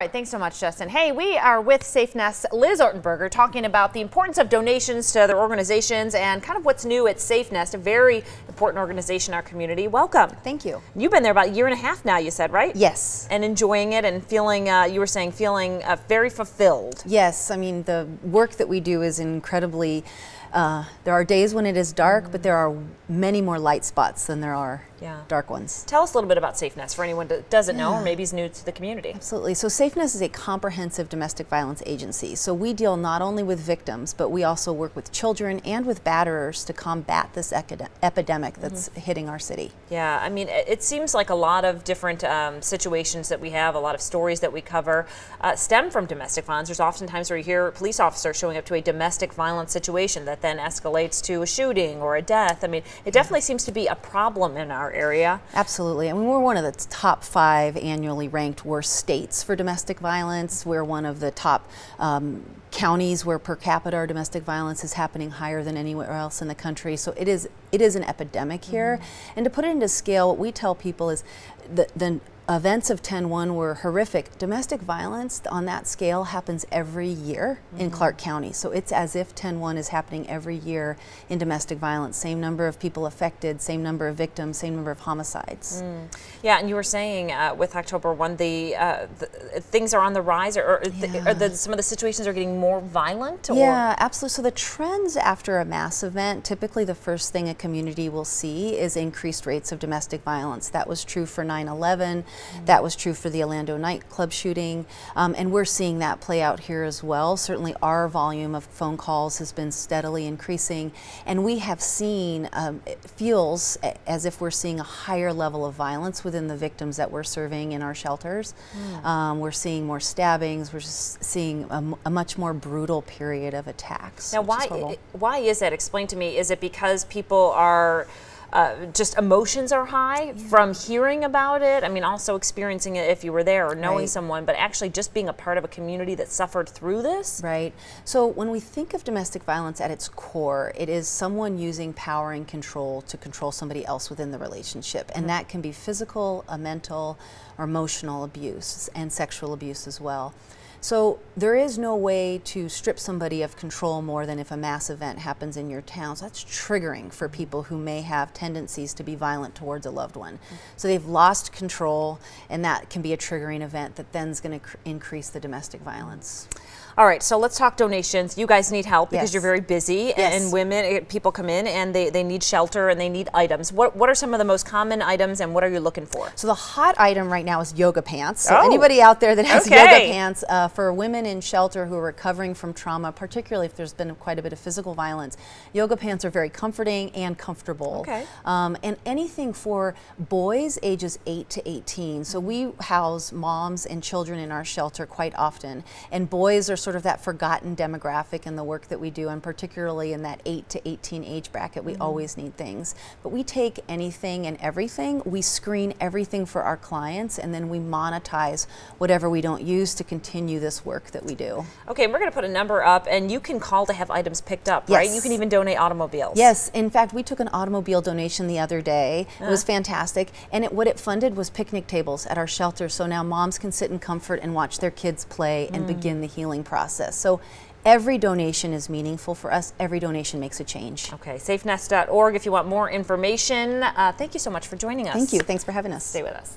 All right, thanks so much, Justin. Hey, we are with SafeNest, Liz Ortenburger, talking about the importance of donations to other organizations and kind of what's new at SafeNest, a very important organization in our community. Welcome. Thank you. You've been there about a year and a half now, you said, right? Yes. And enjoying it and feeling, you were saying, feeling very fulfilled. Yes, I mean, the work that we do is incredibly, there are days when it is dark, but there are many more light spots than there are dark ones. Tell us a little bit about SafeNest for anyone that doesn't know or maybe is new to the community. Absolutely. So SafeNest is a comprehensive domestic violence agency. So we deal not only with victims, but we also work with children and with batterers to combat this epidemic that's hitting our city. Yeah, I mean, it seems like a lot of different situations that we have, a lot of stories that we cover stem from domestic violence. There's oftentimes where you hear a police officer showing up to a domestic violence situation that then escalates to a shooting or a death. I mean, it definitely seems to be a problem in our area. Absolutely. I mean, we're one of the top 5 annually ranked worst states for domestic violence. We're one of the top counties where per capita domestic violence is happening higher than anywhere else in the country. So it is an epidemic here. And to put it into scale, what we tell people is the events of 10/1 were horrific. Domestic violence on that scale happens every year in Clark County. So it's as if 10/1 is happening every year in domestic violence. Same number of people affected, same number of victims, same number of homicides. Yeah, and you were saying with October 1, the things are on the rise, or some of the situations are getting more violent? Or? Yeah, absolutely. So the trends after a mass event, typically the first thing a community will see is increased rates of domestic violence. That was true for 9/11. That was true for the Orlando nightclub shooting, and we're seeing that play out here as well. Certainly our volume of phone calls has been steadily increasing, and we have seen, it feels as if we're seeing a higher level of violence within the victims that we're serving in our shelters. We're seeing more stabbings, we're seeing a much more brutal period of attacks. Now why is that? Explain to me, is it because people are just emotions are high from hearing about it? I mean, also experiencing it if you were there or knowing someone, but actually just being a part of a community that suffered through this? Right. So when we think of domestic violence at its core, it is someone using power and control to control somebody else within the relationship. And that can be physical, mental, or emotional abuse, and sexual abuse as well. So there is no way to strip somebody of control more than if a mass event happens in your town. So that's triggering for people who may have tendencies to be violent towards a loved one. So they've lost control, and that can be a triggering event that then is going to increase the domestic violence. All right, so let's talk donations. You guys need help because you're very busy, and people come in and they need shelter and they need items. What are some of the most common items, and what are you looking for? So the hot item right now is yoga pants. So anybody out there that has yoga pants, for women in shelter who are recovering from trauma, particularly if there's been quite a bit of physical violence, yoga pants are very comforting and comfortable. And anything for boys ages 8 to 18. So we house moms and children in our shelter quite often, and boys are sort of that forgotten demographic in the work that we do, and particularly in that 8 to 18 age bracket, we always need things. But we take anything and everything, we screen everything for our clients, and then we monetize whatever we don't use to continue this work that we do. Okay, we're going to put a number up, and you can call to have items picked up, right? You can even donate automobiles. Yes, in fact, we took an automobile donation the other day. It was fantastic, and what it funded was picnic tables at our shelter, so now moms can sit in comfort and watch their kids play and begin the healing process. So every donation is meaningful for us. Every donation makes a change. Okay, safenest.org if you want more information. Thank you so much for joining us. Thank you. Thanks for having us. Stay with us.